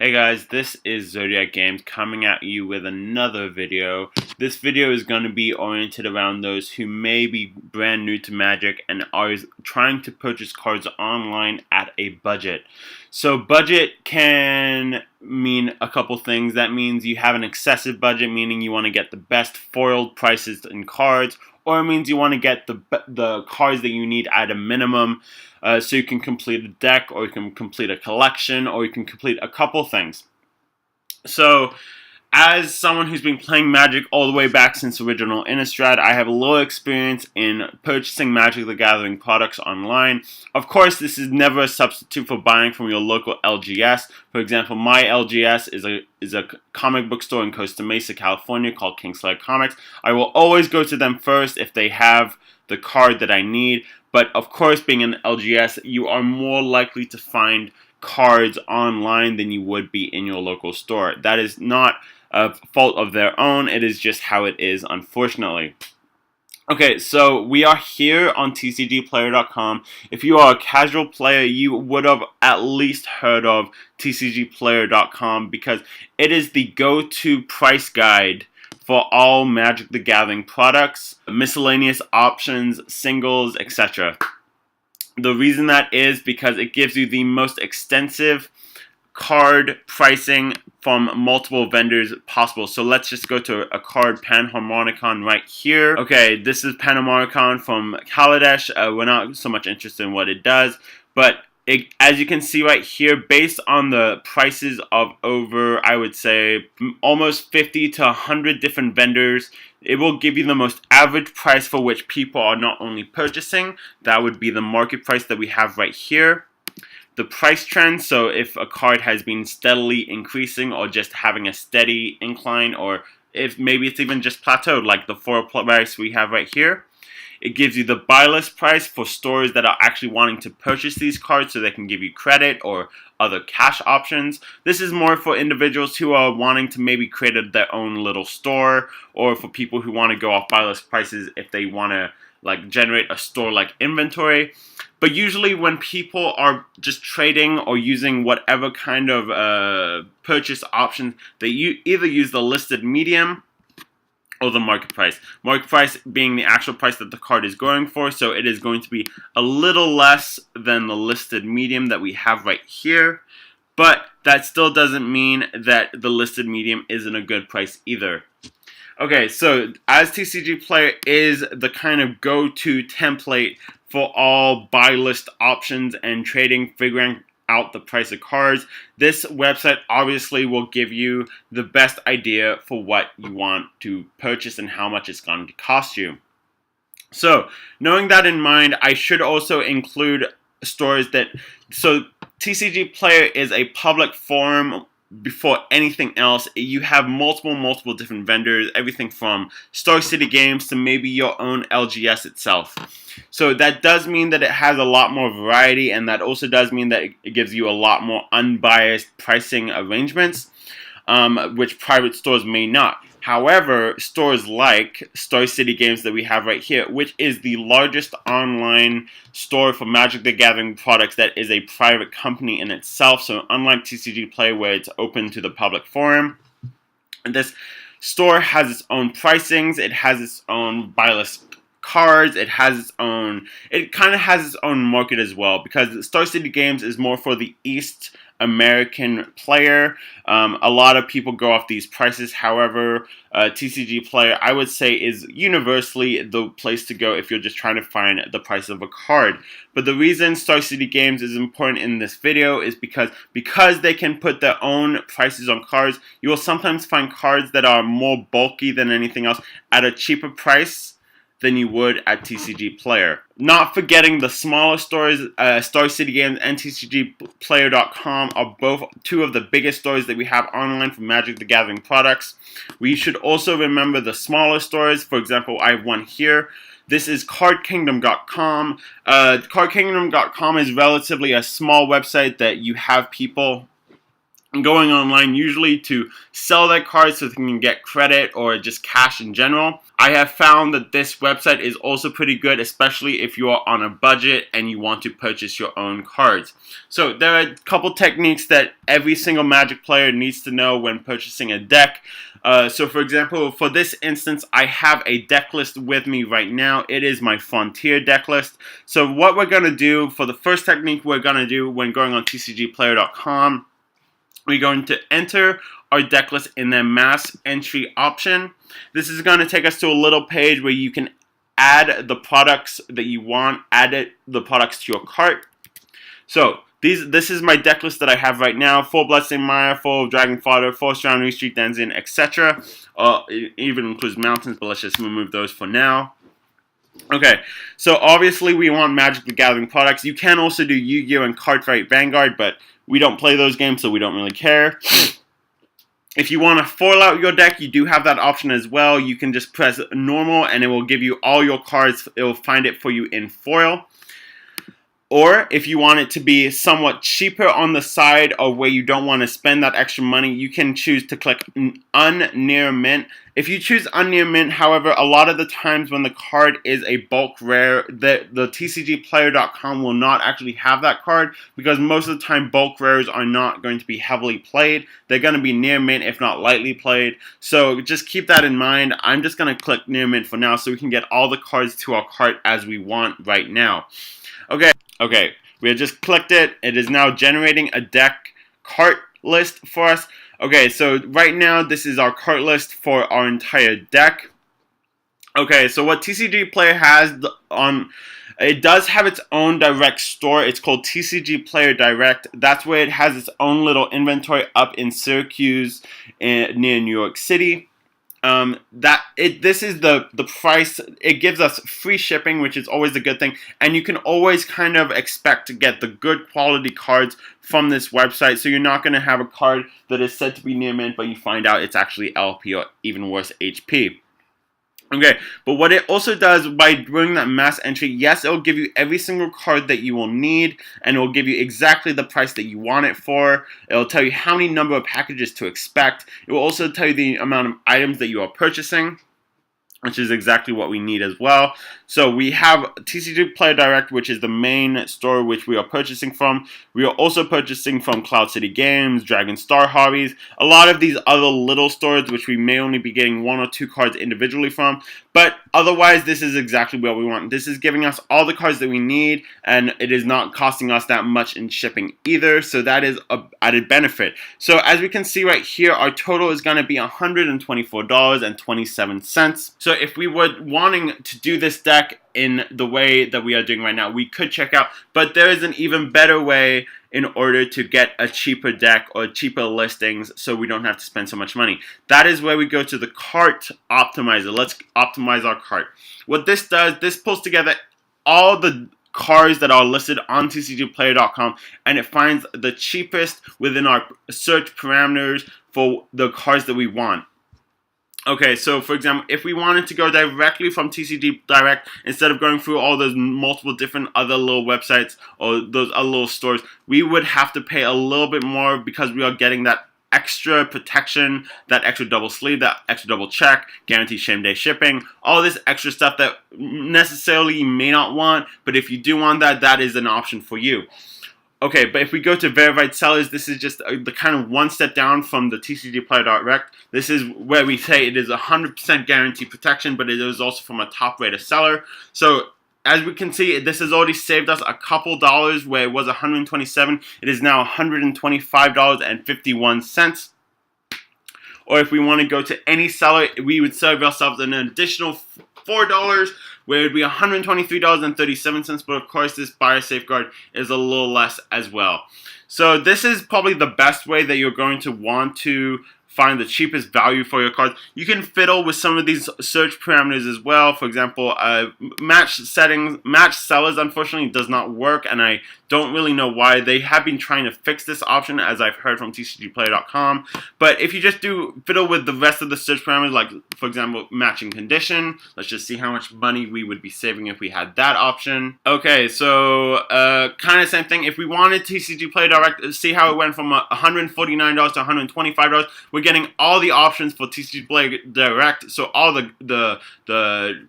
Hey guys, this is Zodiac Games coming at you with another video. This video is going to be oriented around those who may be brand new to Magic and are trying to purchase cards online at a budget. So budget can mean a couple things. That means you have an excessive budget, meaning you want to get the best foiled prices in cards, or it means you want to get the cards that you need at a minimum, so you can complete a deck, or you can complete a collection, or you can complete a couple things. So, as someone who's been playing Magic all the way back since original Innistrad, I have a little experience in purchasing Magic the Gathering products online. Of course, this is never a substitute for buying from your local LGS. For example, my LGS is a comic book store in Costa Mesa, California called Kingslayer Comics. I will always go to them first if they have the card that I need. But of course, being an LGS, you are more likely to find cards online than you would be in your local store. That is not a fault of their own. It is just how it is, unfortunately. Okay, so we are here on TCGPlayer.com. If you are a casual player, you would have at least heard of TCGPlayer.com because it is the go-to price guide for all Magic the Gathering products, miscellaneous options, singles, etc. The reason that is because it gives you the most extensive card pricing from multiple vendors possible. So let's just go to a card, Panharmonicon, right here. Okay, this is Panharmonicon from Kaladesh. We're not so much interested in what it does, but as you can see right here, based on the prices of over, I would say, almost 50 to 100 different vendors, it will give you the most average price for which people are not only purchasing. That would be the market price that we have right here. The price trend, so if a card has been steadily increasing or just having a steady incline, or if maybe it's even just plateaued, like the 4 price we have right here. It gives you the buy list price for stores that are actually wanting to purchase these cards so they can give you credit or other cash options. This is more for individuals who are wanting to maybe create their own little store, or for people who want to go off buy list prices if they want to like generate a store-like inventory. But usually when people are just trading or using whatever kind of purchase option, they either use the listed medium or the market price. Market price being the actual price that the card is going for, so it is going to be a little less than the listed medium that we have right here, but that still doesn't mean that the listed medium isn't a good price either. Okay, so as TCG Player is the kind of go-to template for all buy list options and trading, figuring out the price of cards, this website obviously will give you the best idea for what you want to purchase and how much it's going to cost you. So, knowing that in mind, I should also include stores that, so TCG Player is a public forum. Before anything else, you have multiple different vendors, everything from Star City Games to maybe your own LGS itself. So that does mean that it has a lot more variety, and that also does mean that it gives you a lot more unbiased pricing arrangements, which private stores may not. However, stores like Star City Games that we have right here, which is the largest online store for Magic the Gathering products that is a private company in itself, so unlike TCG Play where it's open to the public forum, this store has its own pricings, it has its own buy list cards, it kind of has its own market as well, because Star City Games is more for the East American player. A lot of people go off these prices. However, TCG Player, I would say, is universally the place to go if you're just trying to find the price of a card. But the reason Star City Games is important in this video is because they can put their own prices on cards, you will sometimes find cards that are more bulky than anything else at a cheaper price than you would at TCG Player. Not forgetting the smaller stores, Star City Games and TCGPlayer.com are both two of the biggest stores that we have online for Magic the Gathering products. We should also remember the smaller stores. For example, I have one here. This is CardKingdom.com. CardKingdom.com is relatively a small website that you have people going online usually to sell their cards so they can get credit or just cash in general. I have found that this website is also pretty good, especially if you are on a budget and you want to purchase your own cards. So there are a couple techniques that every single Magic player needs to know when purchasing a deck. So for example, for this instance, I have a deck list with me right now. It is my Frontier deck list. So what we're going to do for the first technique we're going to do when going on TCGplayer.com, we're going to enter our deck list in the mass entry option. This is going to take us to a little page where you can add the products that you want, the products to your cart. So this is my deck list that I have right now: 4 Bloodstained Mire, 4 Dragon Fodder, 4 Surrounding Street Denizen, etc. It even includes mountains, but let's just remove those for now. Okay, so obviously we want Magic the Gathering products. You can also do Yu-Gi-Oh! And Cardfight Vanguard, but we don't play those games, so we don't really care. If you want to foil out your deck, you do have that option as well. You can just press normal and it will give you all your cards. It will find it for you in foil. Or if you want it to be somewhat cheaper on the side, or where you don't want to spend that extra money, you can choose to click Unnear Mint. If you choose Unnear Mint, however, a lot of the times when the card is a bulk rare, the TCGplayer.com will not actually have that card, because most of the time bulk rares are not going to be heavily played. They're going to be near mint, if not lightly played. So just keep that in mind. I'm just going to click Near Mint for now so we can get all the cards to our cart as we want right now. Okay, we have just clicked it. It is now generating a deck cart list for us. Okay, so right now this is our cart list for our entire deck. Okay, so what TCG Player has it does have its own direct store. It's called TCG Player Direct. That's where it has its own little inventory up in Syracuse near New York City. This is the price. It gives us free shipping, which is always a good thing, and you can always kind of expect to get the good quality cards from this website. So you're not going to have a card that is said to be near mint, but you find out it's actually LP or even worse, HP. Okay, but what it also does by doing that mass entry, yes, it will give you every single card that you will need, and it will give you exactly the price that you want it for. It will tell you how many number of packages to expect. It will also tell you the amount of items that you are purchasing, which is exactly what we need as well. So we have TCG Player Direct, which is the main store which we are purchasing from. We are also purchasing from Cloud City Games, Dragon Star Hobbies, a lot of these other little stores which we may only be getting 1 or 2 cards individually from. But otherwise, this is exactly what we want. This is giving us all the cards that we need, and it is not costing us that much in shipping either. So that is an added benefit. So as we can see right here, our total is going to be $124.27. So if we were wanting to do this deck in the way that we are doing right now, we could check out, but there is an even better way in order to get a cheaper deck or cheaper listings so we don't have to spend so much money. That is where we go to the cart optimizer. Let's optimize our cart. What this does, this pulls together all the cards that are listed on TCGplayer.com, and it finds the cheapest within our search parameters for the cards that we want. Okay, so for example, if we wanted to go directly from TCG Direct, instead of going through all those multiple different other little websites or those other little stores, we would have to pay a little bit more because we are getting that extra protection, that extra double sleeve, that extra double check, guaranteed same day shipping, all this extra stuff that necessarily you may not want, but if you do want that, that is an option for you. Okay, but if we go to verified sellers, this is just the kind of one step down from the TCG Player Direct. This is where we say it is 100% guaranteed protection, but it is also from a top-rated seller. So as we can see, this has already saved us a couple dollars where it was $127. It is now $125.51. Or if we want to go to any seller, we would save ourselves an additional $4, where it would be $123.37, but of course this buyer safeguard is a little less as well. So this is probably the best way that you're going to want to find the cheapest value for your cards. You can fiddle with some of these search parameters as well. For example, match sellers unfortunately does not work, and I don't really know why. They have been trying to fix this option, as I've heard from TCGplayer.com. But if you just do fiddle with the rest of the search parameters, like for example matching condition, let's just see how much money we would be saving if we had that option. Okay, so kind of same thing. If we wanted TCG Player Direct, see how it went from $149 to $125. We're getting all the options for TCG Player Direct, so all the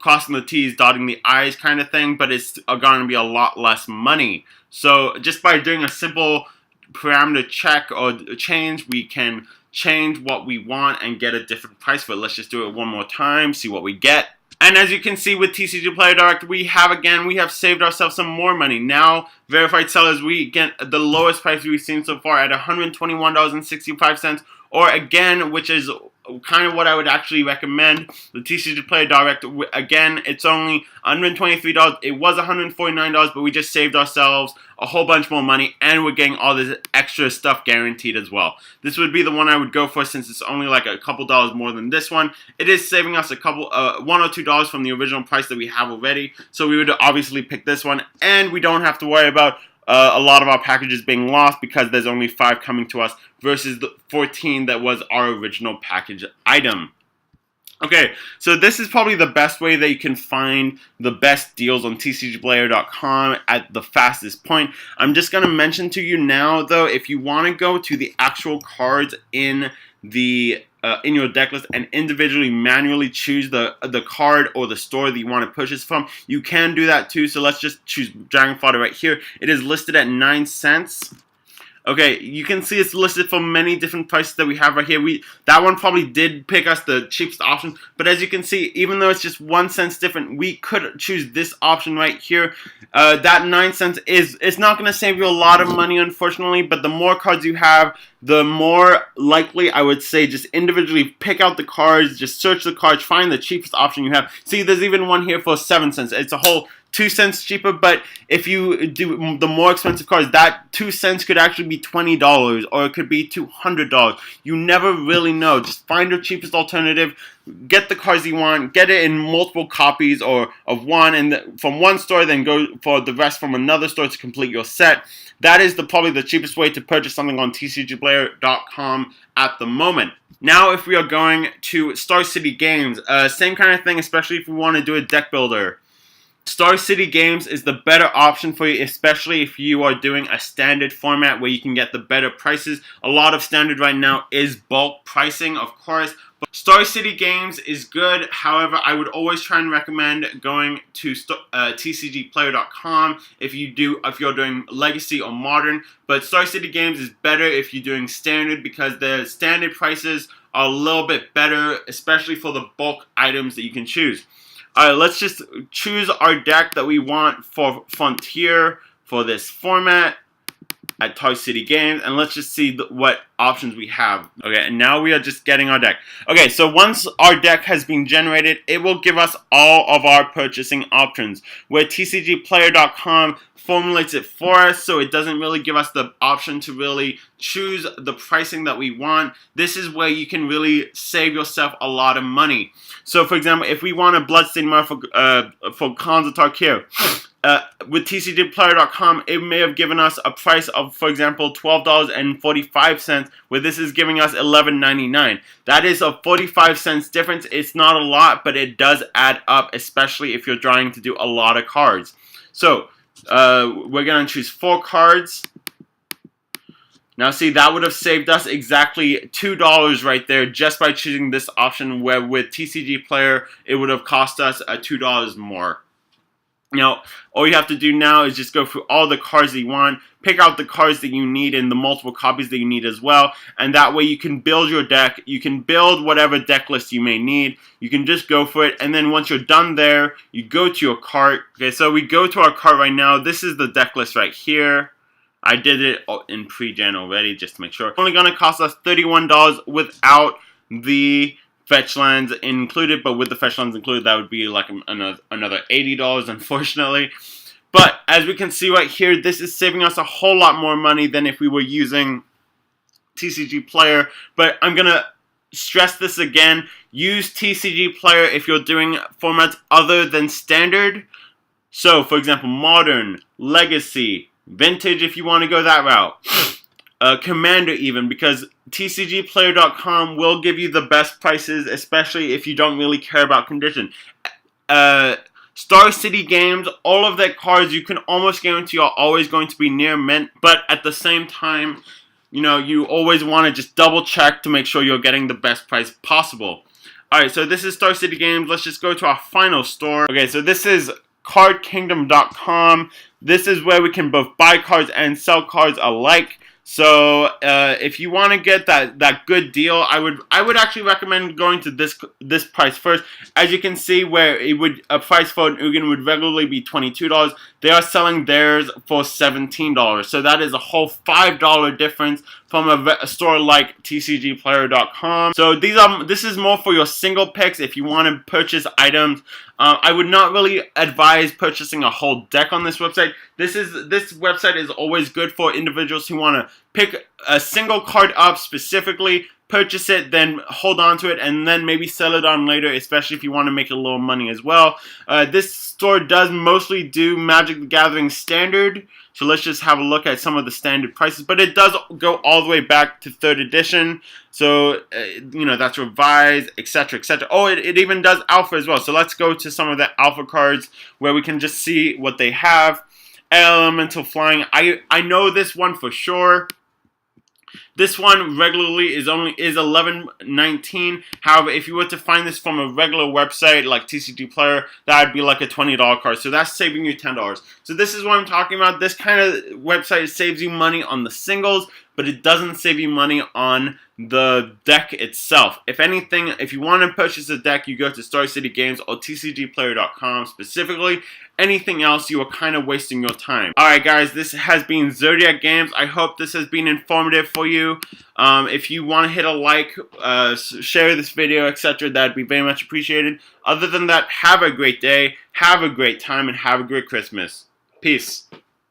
crossing the T's, dotting the I's kind of thing, but it's going to be a lot less money. So just by doing a simple parameter check or change, we can change what we want and get a different price for it. Let's just do it one more time, see what we get. And as you can see with TCG Player Direct, we have saved ourselves some more money. Now, verified sellers, we get the lowest price we've seen so far at $121.65, or again, which is kind of what I would actually recommend, the TCG Player Direct. Again, it's only $123. It was $149, but we just saved ourselves a whole bunch more money, and we're getting all this extra stuff guaranteed as well. This would be the one I would go for, since it's only like a couple dollars more than this one. It is saving us a couple, $1 or $2 from the original price that we have already. So we would obviously pick this one, and we don't have to worry about a lot of our packages being lost, because there's only 5 coming to us versus the 14 that was our original package item. Okay, so this is probably the best way that you can find the best deals on TCGplayer.com at the fastest point. I'm just going to mention to you now, though, if you want to go to the actual cards in the in your deck list and individually manually choose the card or the store that you want to purchase from, you can do that too. So let's just choose Dragon Fodder right here. It is listed at 9 cents. Okay, you can see it's listed for many different prices that we have right here. That one probably did pick us the cheapest option, but as you can see, even though it's just 1 cent different, we could choose this option right here. That 9 cents it's not going to save you a lot of money, unfortunately, but the more cards you have, the more likely, I would say, just individually pick out the cards, just search the cards, find the cheapest option you have. See, there's even one here for 7 cents. It's a whole 2 cents cheaper, but if you do the more expensive cards, that 2 cents could actually be $20, or it could be $200. You never really know. Just find your cheapest alternative, get the cards you want, get it in multiple copies or of one, and from one store, then go for the rest from another store to complete your set. That is probably the cheapest way to purchase something on TCGplayer.com at the moment. Now, if we are going to Star City Games, same kind of thing, especially if we want to do a deck builder. Star City Games is the better option for you, especially if you are doing a standard format where you can get the better prices. A lot of standard right now is bulk pricing, of course. But Star City Games is good. However, I would always try and recommend going to TCGplayer.com if you're doing Legacy or Modern. But Star City Games is better if you're doing standard, because the standard prices are a little bit better, especially for the bulk items that you can choose. Alright, let's just choose our deck that we want for Frontier for this format at Toy City Games, and let's just see what options we have. Okay, and now we are just getting our deck. Okay, so once our deck has been generated, it will give us all of our purchasing options, where TCGplayer.com formulates it for us, so it doesn't really give us the option to really choose the pricing that we want. This is where you can really save yourself a lot of money. So, for example, if we want a Bloodstained Mirror for Khans of Tarkir, with TCGplayer.com, it may have given us a price of, for example, $12.45, where this is giving us $11.99. That is a 45 cents difference. It's not a lot, but it does add up, especially if you're trying to do a lot of cards. So, we're going to choose 4 cards. Now see, that would have saved us exactly $2 right there just by choosing this option, where with TCG Player, it would have cost us $2 more. Now, all you have to do now is just go through all the cards that you want, pick out the cards that you need and the multiple copies that you need as well, and that way you can build your deck. You can build whatever deck list you may need. You can just go for it, and then once you're done there, you go to your cart. Okay, so we go to our cart right now. This is the deck list right here. I did it in pre-gen already just to make sure. It's only going to cost us $31 without the fetch lands included, but with the fetch lands included, that would be like another $80, unfortunately. But as we can see right here, this is saving us a whole lot more money than if we were using TCG Player. But I'm going to stress this again. Use TCG Player if you're doing formats other than standard. So, for example, Modern, Legacy, Vintage if you want to go that route. Commander even, because TCGPlayer.com will give you the best prices, especially if you don't really care about condition. Star City Games, all of their cards you can almost guarantee are always going to be near mint, but at the same time, you know, you always want to just double check to make sure you're getting the best price possible. Alright, so this is Star City Games. Let's just go to our final store. Okay, so this is CardKingdom.com. This is where we can both buy cards and sell cards alike. So if you want to get that good deal, I would actually recommend going to this price first. As you can see, where a price for an Ugin would regularly be $22, they are selling theirs for $17. So that is a whole $5 difference from a store like TCGPlayer.com. So this is more for your single picks if you want to purchase items. I would not really advise purchasing a whole deck on this website. This website is always good for individuals who want to pick a single card up specifically, purchase it, then hold on to it, and then maybe sell it on later, especially if you want to make a little money as well. This store does mostly do Magic the Gathering Standard, so let's just have a look at some of the standard prices. But it does go all the way back to 3rd edition, so you know, that's revised, etc., etc. Oh, it even does Alpha as well. So let's go to some of the Alpha cards where we can just see what they have. Elemental Flying. I know this one for sure. This one regularly is $11.19. However, if you were to find this from a regular website like TCG Player, that would be like a $20 card. So that's saving you $10. So this is what I'm talking about. This kind of website saves you money on the singles, but it doesn't save you money on the deck itself. If anything, if you want to purchase a deck, you go to Star City Games or TCGPlayer.com specifically. Anything else, you are kind of wasting your time. Alright guys, this has been Zodiac Games. I hope this has been informative for you. If you want to hit a like, share this video, etc., that'd be very much appreciated. Other than that, have a great day, have a great time, and have a great Christmas. Peace.